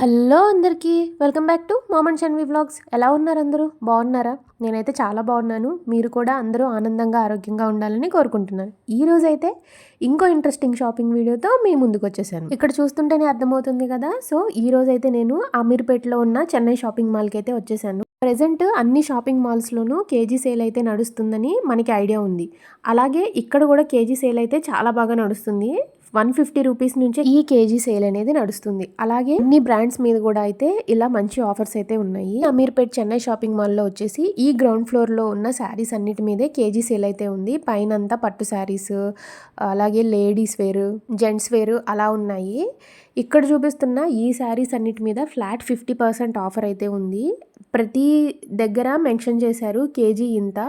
Hello అందరికీ welcome back to moments and V vlogs. ఎలా ఉన్నారు అందరూ? బాగున్నారా? నేనైతే చాలా బాగున్నాను. మీరు కూడా అందరూ ఆనందంగా ఆరోగ్యంగా ఉండాలని కోరుకుంటున్నాను. ఈ రోజు అయితే ఇంకో ఇంట్రెస్టింగ్ షాపింగ్ వీడియోతో మీ ముందుకు వచ్చేసాను. ఇక్కడ చూస్తుంటేనే అర్థమవుతుంది కదా. సో ఈ రోజు అయితే నేను అమీర్పేటలో ఉన్న చెన్నై షాపింగ్ మాల్కి అయితే వచ్చేసాను. ప్రెజెంట్ అన్ని షాపింగ్ మాల్స్లోనూ కేజీ సేల్ అయితే నడుస్తుందని మనకి ఐడియా ఉంది. అలాగే ఇక్కడ కూడా కేజీ సేల్ అయితే చాలా బాగా నడుస్తుంది. 150 రూపీస్ నుంచే ఈ కేజీ సేల్ అనేది నడుస్తుంది. అలాగే అన్ని బ్రాండ్స్ మీద కూడా అయితే ఇలా మంచి ఆఫర్స్ అయితే ఉన్నాయి. అమీర్పేట్ చెన్నై షాపింగ్ మాల్లో వచ్చేసి ఈ గ్రౌండ్ ఫ్లోర్ లో ఉన్న శారీస్ అన్నిటి మీదే కేజీ సేల్ అయితే ఉంది. పైన అంతా పట్టు శారీస్, అలాగే లేడీస్ వేర్, జెంట్స్ వేర్ అలా ఉన్నాయి. ఇక్కడ చూపిస్తున్న ఈ శారీస్ అన్నిటి మీద ఫ్లాట్ 50% ఆఫర్ అయితే ఉంది. ప్రతి దగ్గర మెన్షన్ చేశారు కేజీ ఇంత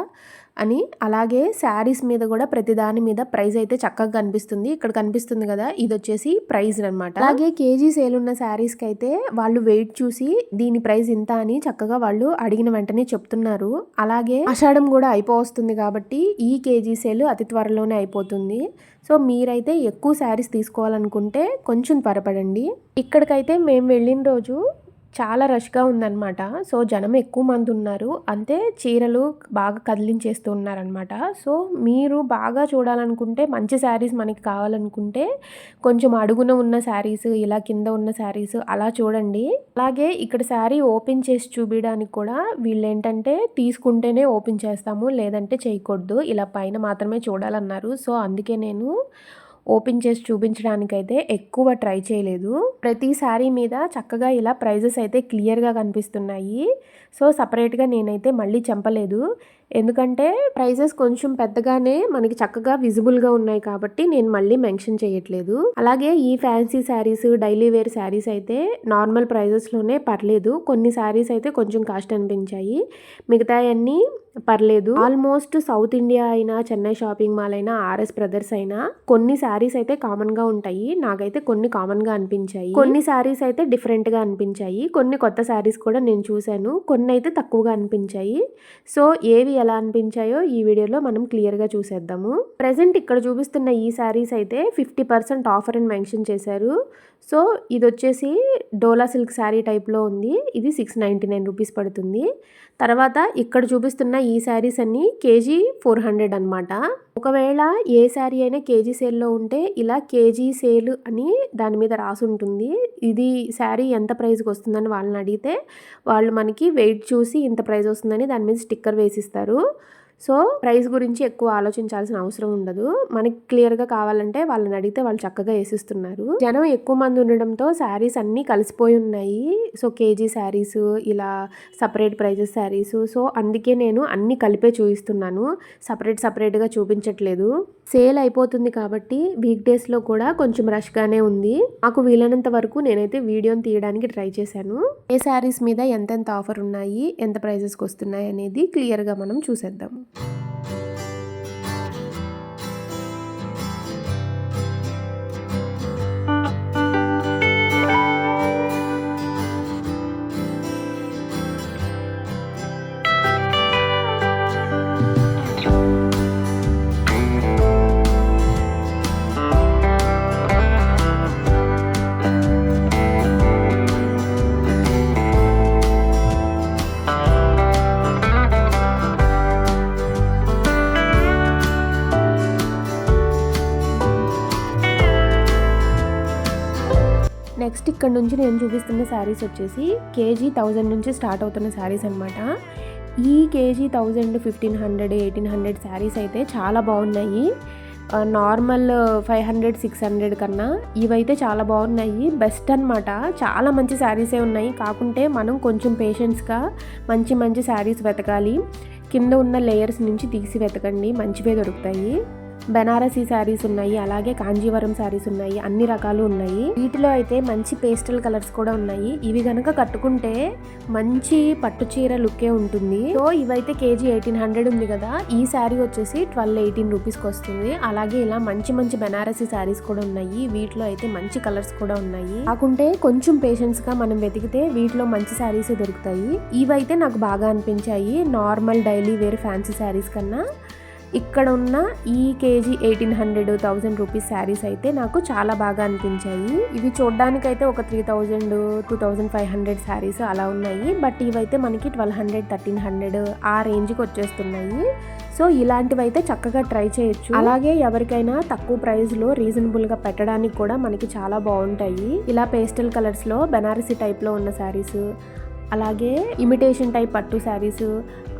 అని. అలాగే శారీస్ మీద కూడా ప్రతి దాని మీద ప్రైస్ అయితే చక్కగా కనిపిస్తుంది. ఇక్కడ కనిపిస్తుంది కదా, ఇది వచ్చేసి ప్రైస్ అనమాట. అలాగే కేజీ సేల్ ఉన్న శారీస్కి అయితే వాళ్ళు వెయిట్ చూసి దీని ప్రైస్ ఇంత అని చక్కగా వాళ్ళు అడిగిన వెంటనే చెప్తున్నారు. అలాగే ఆషాఢం కూడా అయిపోతుంది కాబట్టి ఈ కేజీ సేల్ అతి త్వరలోనే అయిపోతుంది. సో మీరైతే ఎక్కువ శారీస్ తీసుకోవాలనుకుంటే కొంచెం త్వరపడండి. ఇక్కడికైతే మేము వెళ్ళిన రోజు చాలా రష్గా ఉందన్నమాట. సో జనం ఎక్కువ మంది ఉన్నారు, అంతే చీరలు బాగా కదిలించేస్తూ ఉన్నారనమాట. సో మీరు బాగా చూడాలనుకుంటే, మంచి శారీస్ మనకి కావాలనుకుంటే కొంచెం అడుగున ఉన్న శారీస్, ఇలా కింద ఉన్న శారీస్ అలా చూడండి. అలాగే ఇక్కడ శారీ ఓపెన్ చేసి చూపించడానికి కూడా వీళ్ళు ఏంటంటే తీసుకుంటేనే ఓపెన్ చేస్తాము, లేదంటే చేయకూడదు, ఇలా పైన మాత్రమే చూడాలన్నారు. సో అందుకే నేను ఓపెన్ చేసి చూపించడానికైతే ఎక్కువ ట్రై చేయలేదు. ప్రతి శారీ మీద చక్కగా ఇలా ప్రైజెస్ అయితే క్లియర్గా కనిపిస్తున్నాయి. సో సపరేట్గా నేనైతే మళ్ళీ చెప్పలేదు, ఎందుకంటే ప్రైజెస్ కొంచెం పెద్దగానే మనకి చక్కగా విజిబుల్గా ఉన్నాయి కాబట్టి నేను మళ్ళీ మెన్షన్ చేయట్లేదు. అలాగే ఈ fancy sarees, daily wear sarees అయితే నార్మల్ ప్రైజెస్లోనే పర్లేదు. కొన్ని శారీస్ అయితే కొంచెం కాస్ట్ అనిపించాయి, మిగతా అన్నీ పర్లేదు. ఆల్మోస్ట్ సౌత్ ఇండియా అయినా, చెన్నై షాపింగ్ మాల్ అయినా, ఆర్ఎస్ బ్రదర్స్ అయినా కొన్ని శారీస్ అయితే కామన్గా ఉంటాయి. నాకైతే కొన్ని కామన్గా అనిపించాయి, కొన్ని శారీస్ అయితే డిఫరెంట్గా అనిపించాయి, కొన్ని కొత్త శారీస్ కూడా నేను చూశాను, కొన్ని అయితే తక్కువగా అనిపించాయి. సో ఏవి ఎలా అనిపించాయో ఈ వీడియోలో మనం క్లియర్గా చూసేద్దాము. ప్రెసెంట్ ఇక్కడ చూపిస్తున్న ఈ శారీస్ అయితే 50% ఆఫర్ అని మెన్షన్ చేశారు. సో ఇది వచ్చేసి డోలా సిల్క్ శారీ టైప్లో ఉంది. ఇది 699 రూపీస్ పడుతుంది. తర్వాత ఇక్కడ చూపిస్తున్న ఈ శారీస్ అన్నీ కేజీ 400 అనమాట. ఒకవేళ ఏ శారీ అయినా కేజీ సేల్లో ఉంటే ఇలా కేజీ సేల్ అని దాని మీద రాసి ఉంటుంది. ఇది శారీ ఎంత ప్రైస్కి వస్తుందని వాళ్ళని అడిగితే వాళ్ళు మనకి వెయిట్ చూసి ఇంత ప్రైస్ వస్తుందని దాని మీద స్టిక్కర్ వేసిస్తారు. సో ప్రైస్ గురించి ఎక్కువ ఆలోచించాల్సిన అవసరం ఉండదు. మనకి క్లియర్గా కావాలంటే వాళ్ళని అడిగితే వాళ్ళు చక్కగా వేసిస్తున్నారు. జనం ఎక్కువ మంది ఉండడంతో శారీస్ అన్నీ కలిసిపోయి ఉన్నాయి. సో కేజీ శారీస్, ఇలా సపరేట్ ప్రైజెస్ శారీస్. సో అందుకే నేను అన్నీ కలిపే చూపిస్తున్నాను, సపరేట్గా చూపించట్లేదు. సేల్ అయిపోతుంది కాబట్టి వీక్ డేస్లో కూడా కొంచెం రష్గానే ఉంది. నాకు వీలైనంత వరకు నేనైతే వీడియోని తీయడానికి ట్రై చేశాను. ఏ శారీస్ మీద ఎంతెంత ఆఫర్ ఉన్నాయి, ఎంత ప్రైజెస్కి వస్తున్నాయి అనేది క్లియర్గా మనం చూసేద్దాము. నెక్స్ట్ ఇక్కడ నుంచి నేను చూపిస్తున్న శారీస్ వచ్చేసి కేజీ 1000 నుంచి స్టార్ట్ అవుతున్న శారీస్ అనమాట. ఈ కేజీ 1000, 1500, 1800 శారీస్ అయితే చాలా బాగున్నాయి. నార్మల్ 500, 600 కన్నా ఇవైతే చాలా బాగున్నాయి. బెస్ట్ అనమాట. చాలా మంచి శారీసే ఉన్నాయి. కాకుంటే మనం కొంచెం పేషెన్స్గా మంచి శారీస్ వెతకాలి. కింద ఉన్న లేయర్స్ నుంచి తీసి వెతకండి, మంచివే దొరుకుతాయి. బెనారసీ శారీస్ ఉన్నాయి, అలాగే కాంజీవరం శారీస్ ఉన్నాయి, అన్ని రకాలు ఉన్నాయి. వీటిలో అయితే మంచి పేస్టల్ కలర్స్ కూడా ఉన్నాయి. ఇవి గనక కట్టుకుంటే మంచి పట్టు చీర లుక్కే ఉంటుంది. సో ఇవైతే కేజీ 1800 ఉంది కదా, ఈ శారీ వచ్చేసి 1218 రూపీస్కి వస్తుంది. అలాగే ఇలా మంచి బెనారసీ శారీస్ కూడా ఉన్నాయి. వీటిలో అయితే మంచి కలర్స్ కూడా ఉన్నాయి. కాకుంటే కొంచెం పేషెన్స్గా మనం వెతికితే వీటిలో మంచి శారీస్ దొరుకుతాయి. ఇవైతే నాకు బాగా అనిపించాయి. Normal daily wear fancy sarees కన్నా ఇక్కడ ఉన్న ఈ కేజీ 1800 1000 రూపీస్ శారీస్ అయితే నాకు చాలా బాగా అనిపించాయి. ఇవి చూడడానికైతే ఒక 3000 2500 శారీస్ అలా ఉన్నాయి. బట్ ఇవైతే మనకి 1200 1300 ఆ రేంజ్కి వచ్చేస్తున్నాయి. సో ఇలాంటివి అయితే చక్కగా ట్రై చేయొచ్చు. అలాగే ఎవరికైనా తక్కువ ప్రైస్లో రీజనబుల్గా పెట్టడానికి కూడా మనకి చాలా బాగుంటాయి. ఇలా పేస్టల్ కలర్స్లో బెనారసీ టైప్లో ఉన్న శారీస్, అలాగే ఇమిటేషన్ టైప్ పట్టు శారీస్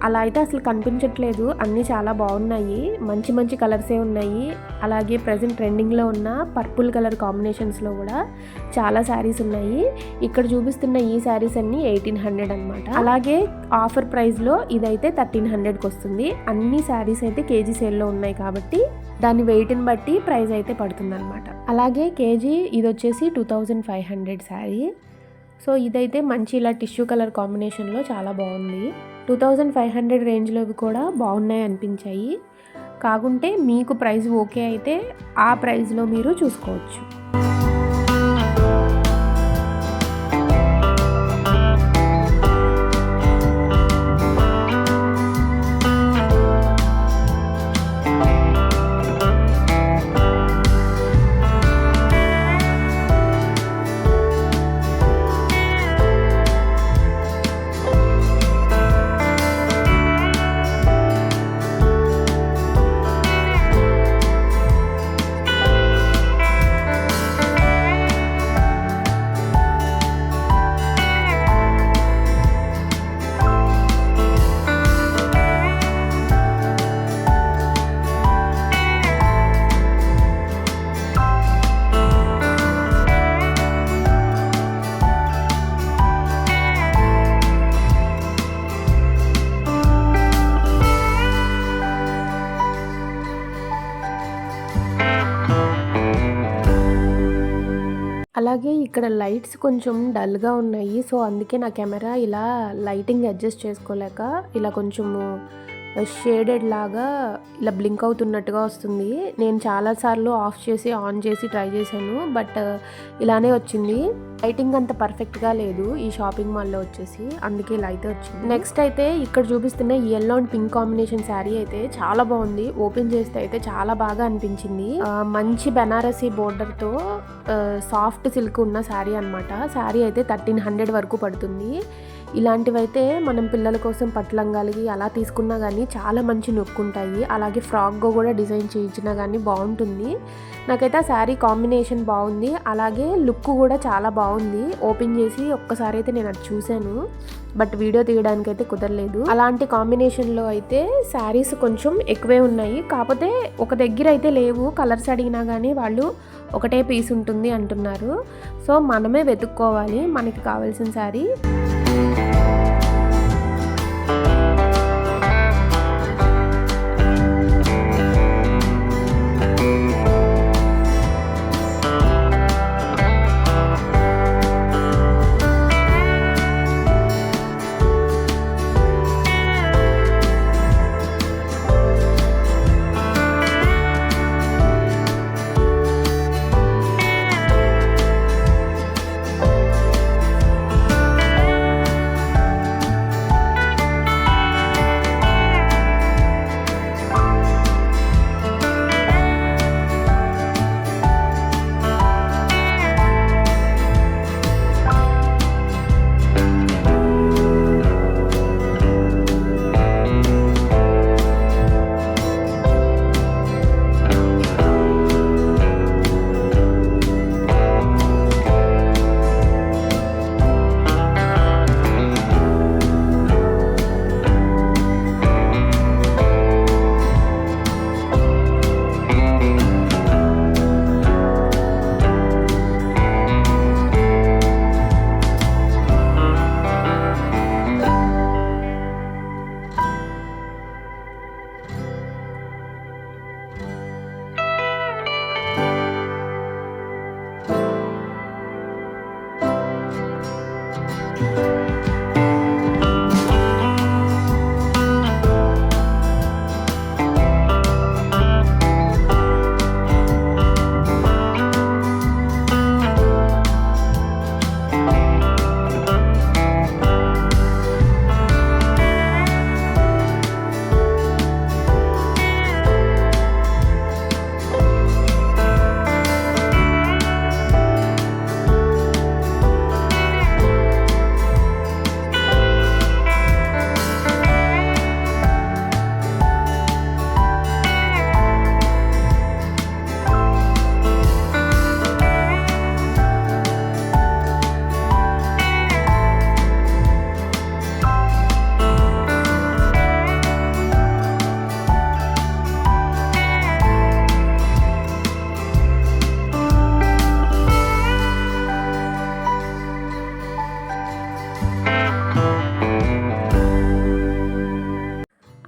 అలా అయితే అసలు కనిపించట్లేదు. అన్నీ చాలా బాగున్నాయి, మంచి మంచి కలర్సే ఉన్నాయి. అలాగే ప్రజెంట్ ట్రెండింగ్లో ఉన్న పర్పుల్ కలర్ కాంబినేషన్స్లో కూడా చాలా శారీస్ ఉన్నాయి. ఇక్కడ చూపిస్తున్న ఈ శారీస్ అన్నీ 1800 అనమాట. అలాగే ఆఫర్ ప్రైస్లో ఇదైతే 1300కి వస్తుంది. అన్ని శారీస్ అయితే కేజీ సేల్లో ఉన్నాయి కాబట్టి దాని వెయిట్ని బట్టి ప్రైస్ అయితే పడుతుంది అనమాట. అలాగే కేజీ ఇది వచ్చేసి 2500 శారీ. సో ఇదైతే మంచి ఇలా టిష్యూ కలర్ కాంబినేషన్లో చాలా బాగుంది. 2500 రేంజ్లో కూడా బాగున్నాయి అనిపించాయి. కాకుంటే మీకు ప్రైస్ ఓకే అయితే ఆ ప్రైస్లో మీరు చూసుకోవచ్చు. అలాగే ఇక్కడ లైట్స్ కొంచెం డల్గా ఉన్నాయి. సో అందుకే నా కెమెరా ఇలా లైటింగ్ అడ్జస్ట్ చేసుకోలేక ఇలా కొంచెము షేడెడ్ లాగా ఇలా బ్లింక్ అవుతున్నట్టుగా వస్తుంది. నేను చాలాసార్లు ఆఫ్ చేసి ఆన్ చేసి ట్రై చేశాను, బట్ ఇలానే వచ్చింది. లైటింగ్ అంత పర్ఫెక్ట్గా లేదు ఈ షాపింగ్ మాల్లో వచ్చేసి, అందుకే ఇలా అయితే వచ్చింది. నెక్స్ట్ అయితే ఇక్కడ చూపిస్తున్న ఈ yellow and pink combination sari అయితే చాలా బాగుంది. ఓపెన్ చేస్తే అయితే చాలా బాగా అనిపించింది. మంచి బెనారసీ బోర్డర్తో సాఫ్ట్ సిల్క్ ఉన్న శారీ అనమాట. శారీ అయితే 1300 వరకు పడుతుంది. ఇలాంటివైతే మనం పిల్లల కోసం పట్లంగాలకి అలా తీసుకున్నా కానీ చాలా మంచి నొక్కుంటాయి. అలాగే ఫ్రాక్గా కూడా డిజైన్ చేయించినా కానీ బాగుంటుంది. నాకైతే ఆ శారీ కాంబినేషన్ బాగుంది. అలాగే లుక్ కూడా చాలా బాగుంది. ఓపెన్ చేసి ఒక్కసారి అయితే నేను అది చూశాను, బట్ వీడియో తీయడానికి అయితే కుదరలేదు. అలాంటి కాంబినేషన్లో అయితే శారీస్ కొంచెం ఎక్కువే ఉన్నాయి. కాకపోతే ఒక దగ్గర అయితే లేవు. కలర్స్ అడిగినా కానీ వాళ్ళు ఒకటే పీస్ ఉంటుంది అంటున్నారు. సో మనమే వెతుక్కోవాలి మనకి కావాల్సిన శారీ.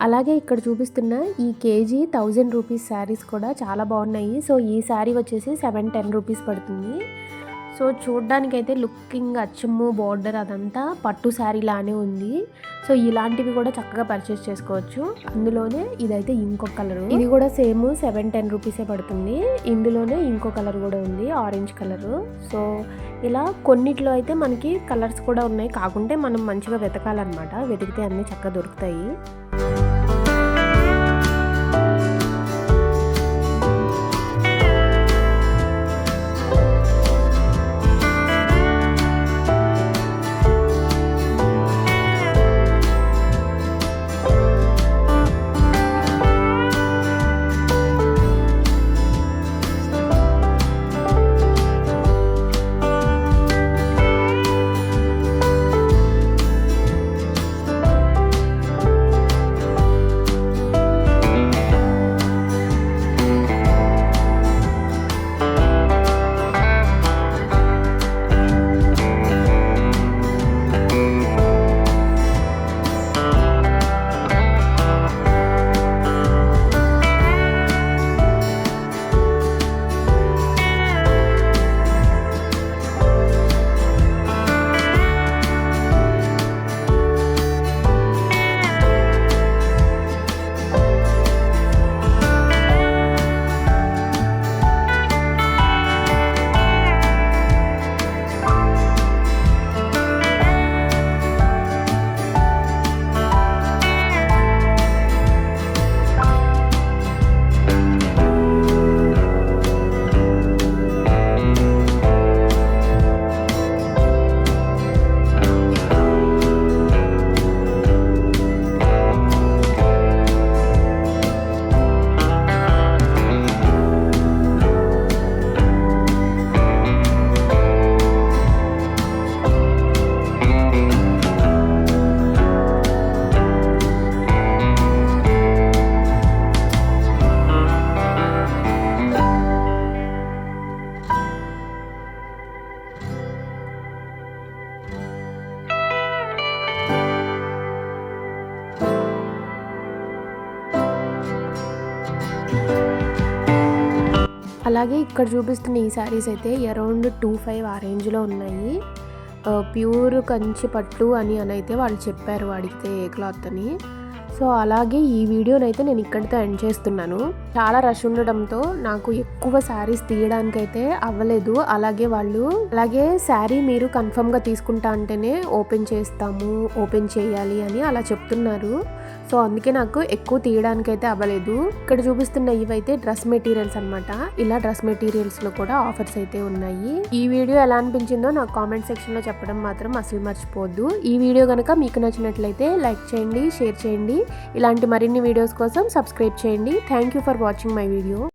అలాగే ఇక్కడ చూపిస్తున్న ఈ కేజీ 1000 రూపీస్ శారీస్ కూడా చాలా బాగున్నాయి. సో ఈ శారీ వచ్చేసి 710 రూపీస్ పడుతుంది. సో చూడ్డానికైతే లుకింగ్ అచ్చము బార్డర్ అదంతా పట్టు శారీ లానే ఉంది. సో ఇలాంటివి కూడా చక్కగా పర్చేస్ చేసుకోవచ్చు. అందులోనే ఇదైతే ఇంకో కలరు, ఇది కూడా సేమ్ 710 రూపీసే పడుతుంది. ఇందులోనే ఇంకో కలర్ కూడా ఉంది, ఆరెంజ్ కలరు. సో ఇలా కొన్నిట్లో అయితే మనకి కలర్స్ కూడా ఉన్నాయి, కాకుంటే మనం మంచిగా వెతకాలన్నమాట. వెతికితే అన్నీ చక్కగా దొరుకుతాయి. అలాగే ఇక్కడ చూపిస్తున్న ఈ శారీస్ అయితే అరౌండ్ 25 ఆ రేంజ్లో ఉన్నాయి. ప్యూర్ కంచి పట్టు అని అయితే వాళ్ళు చెప్పారు అడిగితే ఏ క్లాత్ అని. సో అలాగే ఈ వీడియోనైతే నేను ఇక్కడితో ఎండ్ చేస్తున్నాను. చాలా రష్ ఉండడంతో నాకు ఎక్కువ శారీస్ తీయడానికైతే అవ్వలేదు. అలాగే శారీ మీరు కన్ఫర్మ్గా తీసుకుంటా అంటేనే ఓపెన్ చేస్తాము, ఓపెన్ చేయాలి అని అలా చెప్తున్నారు. సో అందుకే నాకు ఎక్కువ తీయడానికైతే అవ్వలేదు. ఇక్కడ చూపిస్తున్న ఇవైతే డ్రెస్ మెటీరియల్స్ అనమాట. ఇలా డ్రెస్ మెటీరియల్స్లో కూడా ఆఫర్స్ అయితే ఉన్నాయి. ఈ వీడియో ఎలా అనిపించిందో నాకు కామెంట్ సెక్షన్లో చెప్పడం మాత్రం అసలు మర్చిపోవద్దు. ఈ వీడియో కనుక మీకు నచ్చినట్లయితే లైక్ చేయండి, షేర్ చేయండి. ఇలాంటి మరిన్ని వీడియోస్ కోసం సబ్స్క్రైబ్ చేయండి. Thank you for watching my video.